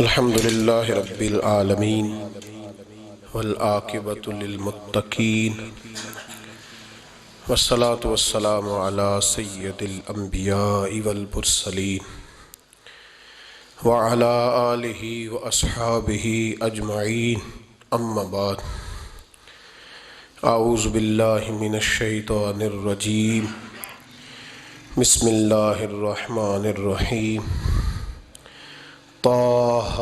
الحمد لله رب العالمين والعاقبة للمتقين والصلاة والسلام على سيد الأنبياء والمرسلين وعلى آله وأصحابه أجمعين أما بعد أعوذ بالله من الشيطان الرجيم بسم الله الرحمن الرحيم طه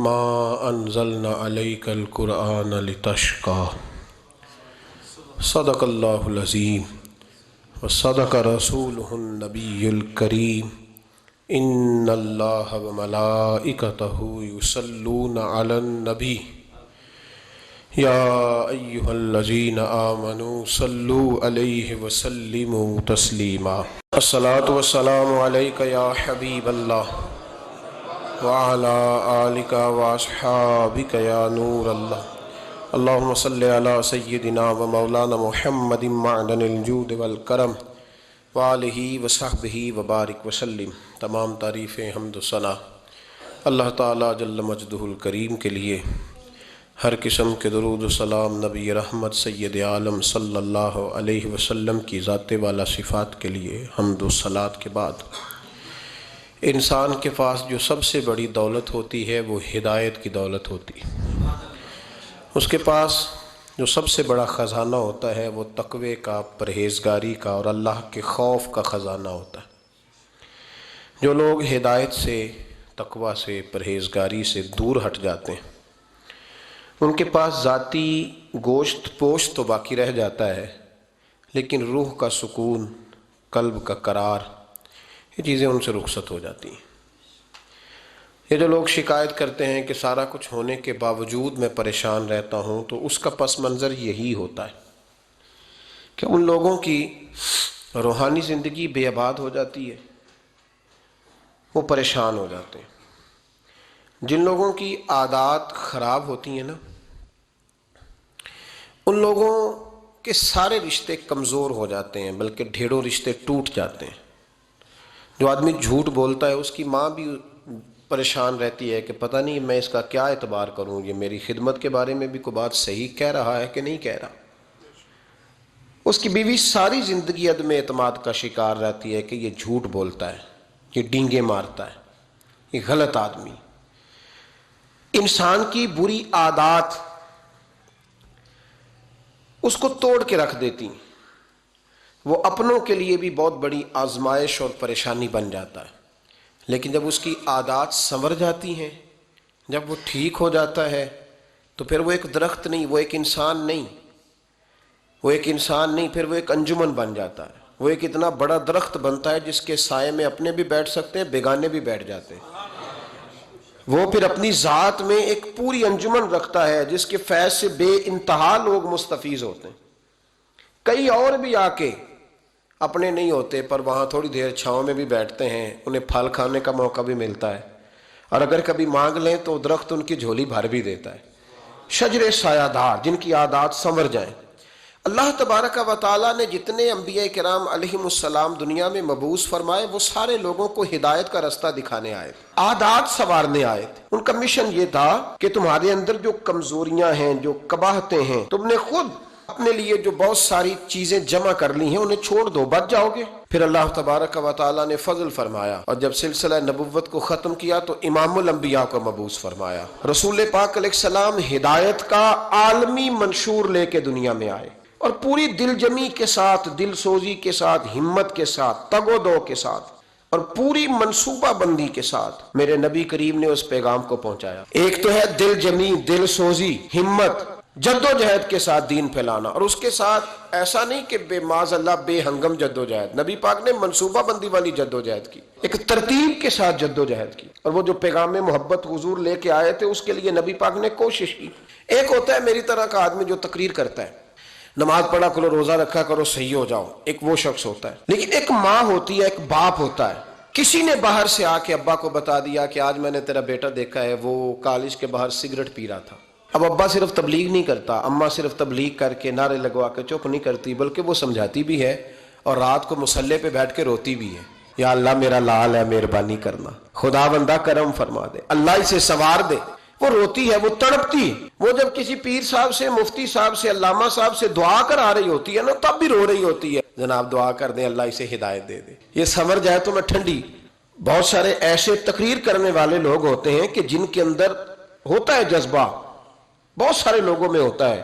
ما انزلنا عليك القرآن لتشقى صدق الله العظيم وصدق رسوله النبي الكريم ان الله وملائكته يصلون على النبي يا أيها الذين آمنوا صلوا عليه وسلموا تسليما الصلاة والسلام عليك يا حبيب الله وعلى آلك وأصحابك يا نور الله اللهم صل على سيدنا ومولانا محمد معدن الجود والکرم وآلہ وصحبہ وبارک وسلم۔ تمام تعریفیں حمد و ثنا اللہ تعالیٰ جل مجدہ الکریم کے لیے، ہر قسم کے درود و سلام نبی رحمت سید عالم صلی اللہ علیہ وسلم کی ذات والا صفات کے لیے حمد و صلات کے بعد، انسان کے پاس جو سب سے بڑی دولت ہوتی ہے وہ ہدایت کی دولت ہوتی ہے۔ اس کے پاس جو سب سے بڑا خزانہ ہوتا ہے وہ تقوی کا، پرہیزگاری کا اور اللہ کے خوف کا خزانہ ہوتا ہے۔ جو لوگ ہدایت سے، تقوی سے، پرہیزگاری سے دور ہٹ جاتے ہیں، ان کے پاس ذاتی گوشت پوشت تو باقی رہ جاتا ہے، لیکن روح کا سکون، قلب کا قرار، یہ چیزیں ان سے رخصت ہو جاتی ہیں۔ یہ جو لوگ شکایت کرتے ہیں کہ سارا کچھ ہونے کے باوجود میں پریشان رہتا ہوں، تو اس کا پس منظر یہی ہوتا ہے کہ ان لوگوں کی روحانی زندگی بے آباد ہو جاتی ہے، وہ پریشان ہو جاتے ہیں۔ جن لوگوں کی عادات خراب ہوتی ہیں نا، ان لوگوں کے سارے رشتے کمزور ہو جاتے ہیں، بلکہ ڈھیروں رشتے ٹوٹ جاتے ہیں۔ جو آدمی جھوٹ بولتا ہے، اس کی ماں بھی پریشان رہتی ہے کہ پتہ نہیں میں اس کا کیا اعتبار کروں، یہ میری خدمت کے بارے میں بھی کوئی بات صحیح کہہ رہا ہے کہ نہیں کہہ رہا۔ اس کی بیوی ساری زندگی عدم اعتماد کا شکار رہتی ہے کہ یہ جھوٹ بولتا ہے، یہ ڈینگے مارتا ہے، یہ غلط آدمی۔ انسان کی بری عادات اس کو توڑ کے رکھ دیتی ہیں، وہ اپنوں کے لیے بھی بہت بڑی آزمائش اور پریشانی بن جاتا ہے۔ لیکن جب اس کی عادات سنور جاتی ہیں، جب وہ ٹھیک ہو جاتا ہے، تو پھر وہ ایک درخت نہیں، وہ ایک انسان نہیں، پھر وہ ایک انجمن بن جاتا ہے۔ وہ ایک اتنا بڑا درخت بنتا ہے جس کے سائے میں اپنے بھی بیٹھ سکتے ہیں، بیگانے بھی بیٹھ جاتے ہیں۔ وہ پھر اپنی ذات میں ایک پوری انجمن رکھتا ہے جس کے فیض سے بے انتہا لوگ مستفیض ہوتے ہیں۔ کئی اور بھی آ کے اپنے نہیں ہوتے، پر وہاں تھوڑی دیر چھاؤں میں بھی بیٹھتے ہیں، انہیں پھل کھانے کا موقع بھی ملتا ہے، اور اگر کبھی مانگ لیں تو درخت ان کی جھولی بھر بھی دیتا ہے۔ شجر سایہ دار، جن کی عادات سنور جائیں۔ اللہ تبارک و تعالیٰ نے جتنے انبیاء کرام علیہم السلام دنیا میں مبعوث فرمائے، وہ سارے لوگوں کو ہدایت کا رستہ دکھانے آئے تھے، عادات سنوارنے آئے تھے۔ ان کا مشن یہ تھا کہ تمہارے اندر جو کمزوریاں ہیں، جو قباحتیں ہیں، تم نے خود اپنے لیے جو بہت ساری چیزیں جمع کر لی ہیں، انہیں چھوڑ دو، بچ جاؤ گے۔ پھر اللہ تبارک و تعالیٰ نے فضل فرمایا، اور جب سلسلہ نبوت کو ختم کیا تو امام الانبیاء کو مبعوث فرمایا۔ رسول پاک علیہ السلام ہدایت کا عالمی منشور لے کے دنیا میں آئے، اور پوری دل جمی کے ساتھ، دل سوزی کے ساتھ، ہمت کے ساتھ، تگ و دو کے ساتھ، اور پوری منصوبہ بندی کے ساتھ میرے نبی کریم نے اس پیغام کو پہنچایا۔ ایک تو ہے دل جمی، دل سوزی، ہمت، جد و جہد کے ساتھ دین پھیلانا، اور اس کے ساتھ ایسا نہیں کہ بے معاذ اللہ بے ہنگم جد و جہد۔ نبی پاک نے منصوبہ بندی والی جد و جہد کی، ایک ترتیب کے ساتھ جد و جہد کی، اور وہ جو پیغام محبت حضور لے کے آئے تھے، اس کے لیے نبی پاک نے کوشش کی۔ ایک ہوتا ہے میری طرح کا آدمی جو تقریر کرتا ہے، نماز پڑھا کرو، روزہ رکھا کرو، صحیح ہو جاؤ، ایک وہ شخص ہوتا ہے۔ لیکن ایک ماں ہوتی ہے، ایک باپ ہوتا ہے۔ کسی نے باہر سے آ کے ابا کو بتا دیا کہ آج میں نے تیرا بیٹا دیکھا ہے، وہ کالج کے باہر سگریٹ پی رہا تھا۔ اب ابا صرف تبلیغ نہیں کرتا، اماں صرف تبلیغ کر کے نعرے لگوا کے چپ نہیں کرتی، بلکہ وہ سمجھاتی بھی ہے، اور رات کو مصلے پہ بیٹھ کے روتی بھی ہے۔ یا اللہ میرا لال ہے مہربانی کرنا، خدا بندہ کرم فرما دے، اللہ اسے سوار دے۔ وہ روتی ہے، وہ تڑپتی ہے، وہ جب کسی پیر صاحب سے، مفتی صاحب سے، علامہ صاحب سے دعا کرا رہی ہوتی ہے نا، تب بھی رو رہی ہوتی ہے، جناب دعا کر دیں اللہ اسے ہدایت دے دے، یہ سمجھ جائے تو میں ٹھنڈی۔ بہت سارے ایسے تقریر کرنے والے لوگ ہوتے ہیں کہ جن کے اندر ہوتا ہے جذبہ، بہت سارے لوگوں میں ہوتا ہے،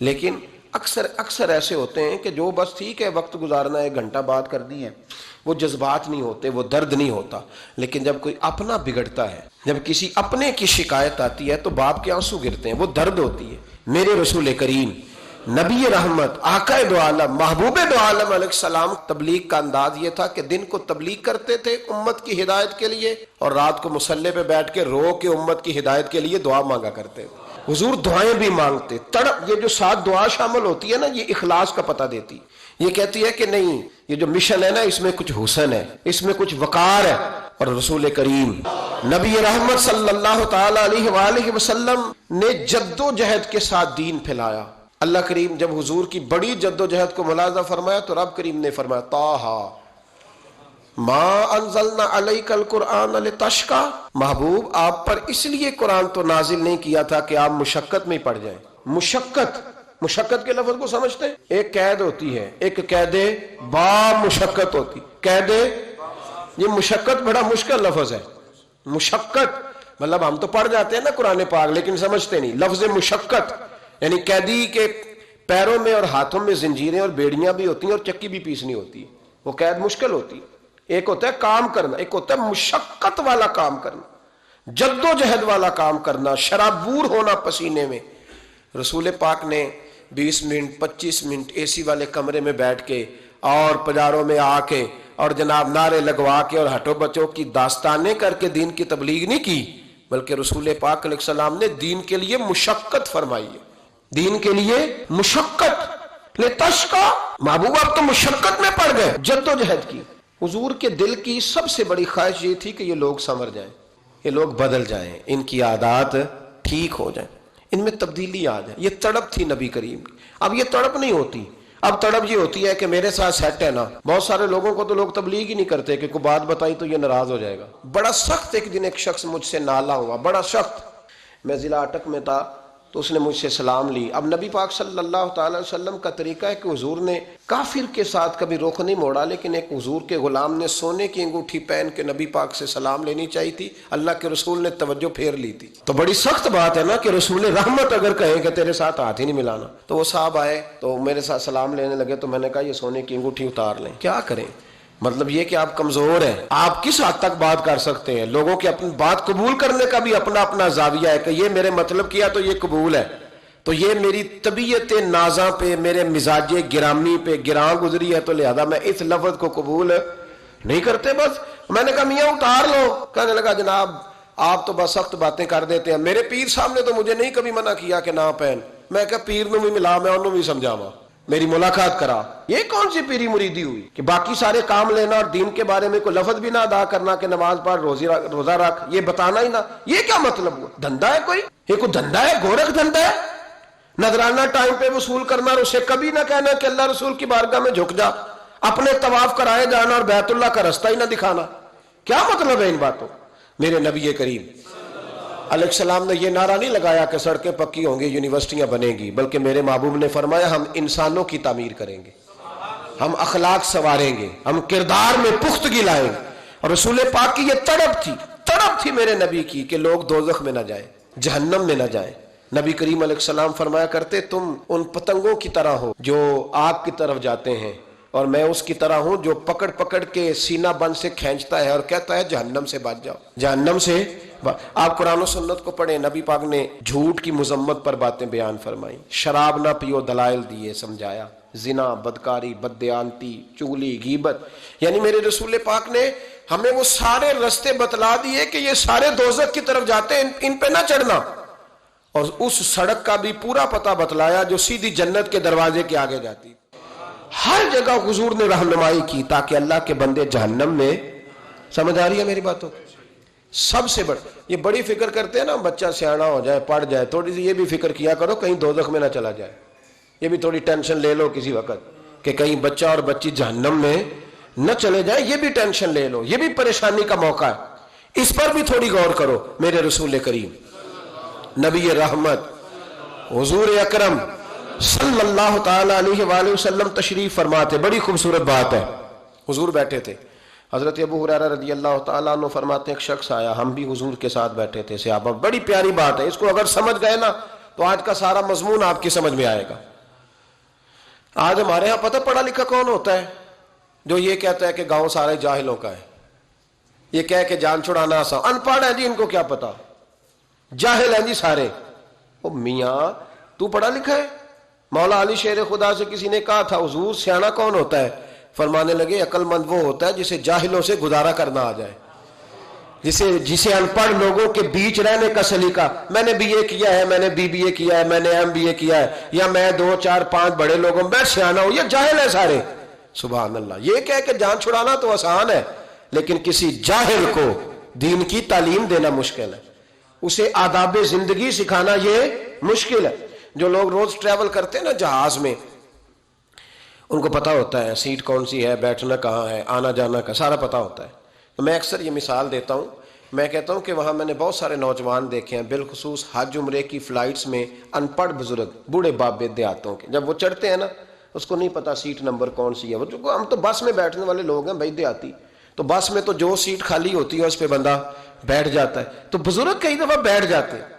لیکن اکثر ایسے ہوتے ہیں کہ جو بس ٹھیک ہے وقت گزارنا ہے، 1 گھنٹہ بات کر دی ہے، وہ جذبات نہیں ہوتے، وہ درد نہیں ہوتا۔ لیکن جب کوئی اپنا بگڑتا ہے، جب کسی اپنے کی شکایت آتی ہے تو باپ کے آنسو گرتے ہیں، وہ درد ہوتی ہے۔ میرے رسول کریم نبی رحمت، آقا دو عالم، محبوب دو عالم علیہ السلام، تبلیغ کا انداز یہ تھا کہ دن کو تبلیغ کرتے تھے امت کی ہدایت کے لیے، اور رات کو مصلی پہ بیٹھ کے رو کے امت کی ہدایت کے لیے دعا مانگا کرتے تھے۔ حضور دعائیں بھی مانگتے، تڑپ، یہ جو 7 دعا شامل ہوتی ہے نا، یہ اخلاص کا پتہ دیتی، یہ کہتی ہے کہ نہیں یہ جو مشن ہے نا اس میں کچھ حسن ہے، اس میں کچھ وقار ہے۔ اور رسول کریم نبی رحمت صلی اللہ تعالی علیہ وآلہ وسلم نے جد و جہد کے ساتھ دین پھیلایا۔ اللہ کریم جب حضور کی بڑی جد و جہد کو ملاحظہ فرمایا تو رب کریم نے فرمایا طٰہٰ ما انزلنا علیک القرآن لتشقی، محبوب آپ پر اس لیے قرآن تو نازل نہیں کیا تھا کہ آپ مشقت میں پڑ جائیں۔ مشقت کے لفظ کو سمجھتے ہیں؟ ایک قید ہوتی ہے، ایک قید با مشقت ہوتی، قید، یہ مشقت بڑا مشکل لفظ ہے۔ مشقت مطلب ہم تو پڑھ جاتے ہیں نا قرآن پاک لیکن سمجھتے نہیں، لفظ مشقت یعنی قیدی کے پیروں میں اور ہاتھوں میں زنجیریں اور بیڑیاں بھی ہوتی ہیں اور چکی بھی پیسنی ہوتی ہے، وہ قید مشکل ہوتی ہے۔ ایک ہوتا ہے کام کرنا، ایک ہوتا ہے مشقت والا کام کرنا، جد و جہد والا کام کرنا، شرابور ہونا پسینے میں۔ رسول پاک نے 20 منٹ 25 منٹ اے سی والے کمرے میں بیٹھ کے اور پجاروں میں آ کے اور جناب نعرے لگوا کے اور ہٹو بچوں کی داستانیں کر کے دین کی تبلیغ نہیں کی، بلکہ رسول پاک علیہ السلام نے دین کے لیے مشقت فرمائی ہے، دین کے لیے مشقت لتشقی، محبوب آپ تو مشقت میں پڑ گئے، جد و جہد کی۔ حضور کے دل کی سب سے بڑی خواہش یہ تھی کہ یہ لوگ سنور جائیں، یہ لوگ بدل جائیں، ان کی عادات ٹھیک ہو جائیں، ان میں تبدیلی آ جائے۔ یہ تڑپ تھی نبی کریم کی۔ اب یہ تڑپ نہیں ہوتی، اب تڑپ یہ ہوتی ہے کہ میرے ساتھ سیٹ ہے نا۔ بہت سارے لوگوں کو تو لوگ تبلیغ ہی نہیں کرتے کہ کوئی بات بتائی تو یہ ناراض ہو جائے گا۔ بڑا سخت ایک دن ایک شخص مجھ سے نالا ہوا، بڑا سخت، میں ضلع اٹک میں تھا تو اس نے مجھ سے سلام لی۔ اب نبی پاک صلی اللہ تعالی وسلم کا طریقہ ہے کہ حضور نے کافر کے ساتھ کبھی رخ نہیں موڑا، لیکن ایک حضور کے غلام نے سونے کی انگوٹھی پہن کے نبی پاک سے سلام لینی چاہیے تھی، اللہ کے رسول نے توجہ پھیر لی تھی۔ تو بڑی سخت بات ہے نا کہ رسول رحمت اگر کہیں کہ تیرے ساتھ ہاتھ ہی نہیں ملانا۔ تو وہ صاحب آئے تو میرے ساتھ سلام لینے لگے تو میں نے کہا یہ سونے کی انگوٹھی اتار لیں۔ کیا کریں؟ مطلب یہ کہ آپ کمزور ہیں، آپ کس حد تک بات کر سکتے ہیں؟ لوگوں کی اپنی بات قبول کرنے کا بھی اپنا اپنا زاویہ ہے کہ یہ میرے مطلب کیا تو یہ قبول ہے، تو یہ میری طبیعت نازاں پہ، میرے مزاج گرامی پہ گراں گزری ہے، تو لہذا میں اس لفظ کو قبول نہیں کرتے۔ بس میں نے کہا میاں اتار لو۔ کہنے لگا جناب آپ تو بس سخت باتیں کر دیتے ہیں، میرے پیر صاحب نے تو مجھے نہیں کبھی منع کیا کہ نہ پہن۔ میں کہا پیر نو بھی ملا، میں انہوں بھی سمجھاوا، میری ملاقات کرا۔ یہ کون سی پیری مریدی ہوئی کہ باقی سارے کام لینا اور دین کے بارے میں کوئی لفظ بھی نہ ادا کرنا کہ نماز پڑھ روزہ رکھ، یہ بتانا ہی نہ، یہ کیا مطلب ہوا؟ دھندا ہے کوئی؟ یہ کوئی دھندا ہے؟ گورکھ دھندا ہے؟ نذرانہ ٹائم پہ وصول کرنا اور اسے کبھی نہ کہنا کہ اللہ رسول کی بارگاہ میں جھک جا، اپنے طواف کرائے جانا اور بیت اللہ کا رستہ ہی نہ دکھانا، کیا مطلب ہے ان باتوں؟ میرے نبی کریم علیہ السلام نے یہ نعرہ نہیں لگایا کہ سڑکیں پکی ہوں گی، یونیورسٹیاں بنیں گی، بلکہ میرے محبوب نے فرمایا ہم انسانوں کی تعمیر کریں گے، ہم اخلاق سنواریں گے، ہم کردار میں پختگی لائیں گے۔ اور رسول پاک کی یہ تڑپ تھی میرے نبی کی کہ لوگ دوزخ میں نہ جائیں، جہنم میں نہ جائیں۔ نبی کریم علیہ السلام فرمایا کرتے تم ان پتنگوں کی طرح ہو جو آگ کی طرف جاتے ہیں، اور میں اس کی طرح ہوں جو پکڑ پکڑ کے سینہ بند سے کھینچتا ہے اور کہتا ہے جہنم سے بچ جاؤ، جہنم سے۔ آپ قرآن و سنت کو پڑھیں، نبی پاک نے جھوٹ کی مذمت پر باتیں بیان فرمائیں، شراب نہ پیو دلائل دیے سمجھایا، زنا، بدکاری، بددیانتی، چغلی، غیبت، یعنی میرے رسول پاک نے ہمیں وہ سارے رستے بتلا دیے کہ یہ سارے دوزخ کی طرف جاتے ہیں، ان پہ نہ چڑھنا، اور اس سڑک کا بھی پورا پتہ بتلایا جو سیدھی جنت کے دروازے کے آگے جاتی۔ ہر جگہ حضور نے رہنمائی کی تاکہ اللہ کے بندے جہنم میں، سمجھ آ رہی ہے میری باتوں؟ سب سے بڑا یہ بڑی فکر کرتے ہیں نا بچہ سیانا ہو جائے، پڑھ جائے، تھوڑی سی یہ بھی فکر کیا کرو کہیں دوزخ میں نہ چلا جائے، یہ بھی تھوڑی ٹینشن لے لو کسی وقت کہ کہیں بچہ اور بچی جہنم میں نہ چلے جائیں، یہ بھی ٹینشن لے لو، یہ بھی پریشانی کا موقع ہے، اس پر بھی تھوڑی غور کرو۔ میرے رسول کریم نبی رحمت حضور اکرم صلی اللہ تعالی علیہ وآلہ وسلم تشریف فرماتے، بڑی خوبصورت بات ہے۔ حضور بیٹھے تھے، حضرت ابو ہریرہ رضی اللہ تعالیٰ عنہ فرماتے ہیں ایک شخص آیا، ہم بھی حضور کے ساتھ بیٹھے تھے صحابہ۔ بڑی پیاری بات ہے، اس کو اگر سمجھ گئے نا تو آج کا سارا مضمون آپ کی سمجھ میں آئے گا۔ آج ہمارے ہاں پتہ پڑھا لکھا کون ہوتا ہے؟ جو یہ کہتا ہے کہ گاؤں سارے جاہلوں کا ہے، یہ کہہ کہ جان چھڑانا آسان، ان پڑھ ہے جی، ان کو کیا پتا، جاہل ہیں جی سارے۔ او میاں تو پڑھا لکھا ہے؟ مولا علی شیر خدا سے کسی نے کہا تھا حضور سیاںا کون ہوتا ہے؟ فرمانے لگے عقل مند وہ ہوتا ہے جسے جاہلوں سے گزارا کرنا آ جائے، جسے ان پڑھ لوگوں کے بیچ رہنے کا سلیقہ، میں نے بی اے کیا ہے، میں نے BBA کیا ہے، میں نے MBA کیا ہے، یا میں 2 4 5 بڑے لوگوں میں سیاںا ہوں، یہ جاہل ہے سارے۔ سبحان اللہ، یہ کہہ کہ جان چھڑانا تو آسان ہے، لیکن کسی جاہل کو دین کی تعلیم دینا مشکل ہے، اسے آداب زندگی سکھانا یہ مشکل ہے۔ جو لوگ روز ٹریول کرتے ہیں نا جہاز میں، ان کو پتا ہوتا ہے سیٹ کون سی ہے، بیٹھنا کہاں ہے، آنا جانا کا سارا پتا ہوتا ہے۔ تو میں اکثر یہ مثال دیتا ہوں، میں کہتا ہوں کہ وہاں میں نے بہت سارے نوجوان دیکھے ہیں، بالخصوص حج عمرے کی فلائٹس میں ان پڑھ بزرگ بوڑھے باپ دیہاتوں کے، جب وہ چڑھتے ہیں نا اس کو نہیں پتا سیٹ نمبر کون سی ہے۔ وہ ہم تو بس میں بیٹھنے والے لوگ ہیں بھائی دیہاتی، تو بس میں تو جو سیٹ خالی ہوتی ہے اس پہ بندہ بیٹھ جاتا ہے، تو بزرگ کئی دفعہ بیٹھ جاتے ہیں۔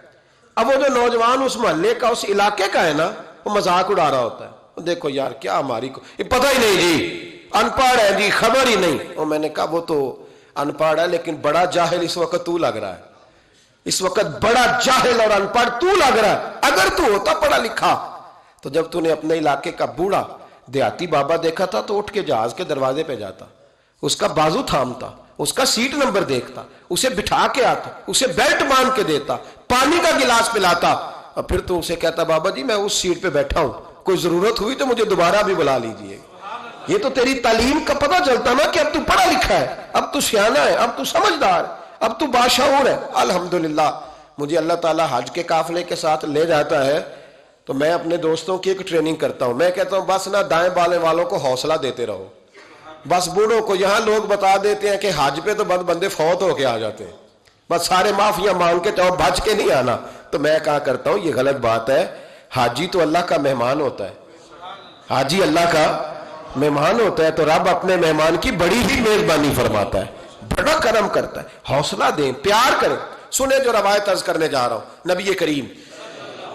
اب وہ جو نوجوان اس محلے کا اس علاقے کا ہے نا، وہ مذاق اڑا رہا ہوتا ہے، دیکھو یار کیا ہماری کو یہ پتہ ہی نہیں جی، ان پڑھ ہے جی، خبر ہی نہیں۔ اور میں نے کہا وہ تو ان پڑھ ہے لیکن بڑا جاہل اس وقت تو لگ رہا ہے، اس وقت بڑا جاہل اور ان پڑھ تو لگ رہا ہے۔ اگر تو ہوتا پڑھا لکھا تو جب تو نے اپنے علاقے کا بوڑھا دیہاتی بابا دیکھا تھا تو اٹھ کے جہاز کے دروازے پہ جاتا، اس کا بازو تھامتا، اس کا سیٹ نمبر دیکھتا، اسے بٹھا کے آتا، اسے بیلٹ باندھ کے دیتا، پانی کا گلاس پلاتا، اور پھر تو اسے کہتا بابا جی میں اس سیٹ پہ بیٹھا ہوں، کوئی ضرورت ہوئی تو مجھے دوبارہ بھی بلا لیجئے۔ یہ تو تیری تعلیم کا پتہ چلتا نا کہ اب تو پڑھا لکھا ہے، اب تو سیانا ہے، اب تو سمجھدار، اب تو باشعور ہے۔ الحمدللہ مجھے اللہ تعالیٰ حج کے قافلے کے ساتھ لے جاتا ہے تو میں اپنے دوستوں کی ایک ٹریننگ کرتا ہوں، میں کہتا ہوں بس نہ دائیں بالیں والوں کو حوصلہ دیتے رہو، بس بوڑھوں کو یہاں لوگ بتا دیتے ہیں کہ حج پہ تو بندے فوت ہو کے آ جاتے ہیں، بس سارے معافیاں مانگ کے چاہو بچ کے نہیں آنا۔ تو میں کہا کرتا ہوں یہ غلط بات ہے، حاجی تو اللہ کا مہمان ہوتا ہے، حاجی اللہ کا مہمان ہوتا ہے، تو رب اپنے مہمان کی بڑی ہی میزبانی فرماتا ہے، بڑا کرم کرتا ہے، حوصلہ دیں، پیار کریں۔ سنیں جو روایت عرض کرنے جا رہا ہوں، نبی کریم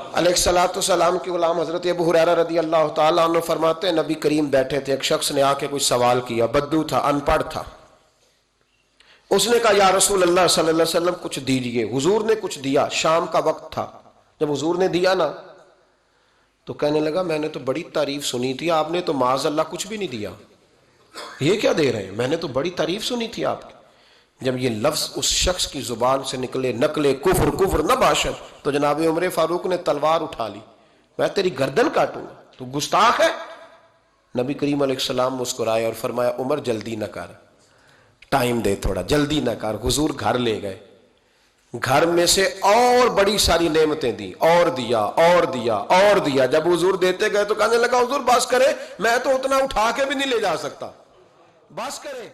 علیہ الصلوۃ والسلام کے غلام حضرت ابو ہریرہ رضی اللہ تعالیٰ عنہ فرماتے ہیں نبی کریم بیٹھے تھے، ایک شخص نے آ کے کوئی سوال کیا، بدو تھا، ان پڑھ تھا، اس نے کہا یا رسول اللہ صلی اللہ علیہ وسلم کچھ دیجئے۔ حضور نے کچھ دیا، شام کا وقت تھا، جب حضور نے دیا نا تو کہنے لگا میں نے تو بڑی تعریف سنی تھی، آپ نے تو معاذ اللہ کچھ بھی نہیں دیا، یہ کیا دے رہے ہیں، میں نے تو بڑی تعریف سنی تھی آپ کی۔ جب یہ لفظ اس شخص کی زبان سے نکلے، نقل کفر کفر نہ باشد، تو جناب عمر فاروق نے تلوار اٹھا لی، میں تیری گردن کاٹوں گا، تو گستاخ ہے۔ نبی کریم علیہ السلام مسکرائے اور فرمایا عمر جلدی نہ کر، ٹائم دے تھوڑا، جلدی نہ کر۔ حضور گھر لے گئے، گھر میں سے اور بڑی ساری نعمتیں دی، اور دیا اور دیا اور دیا۔ جب حضور دیتے گئے تو کہنے لگا حضور بس کرے، میں تو اتنا اٹھا کے بھی نہیں لے جا سکتا، بس کرے۔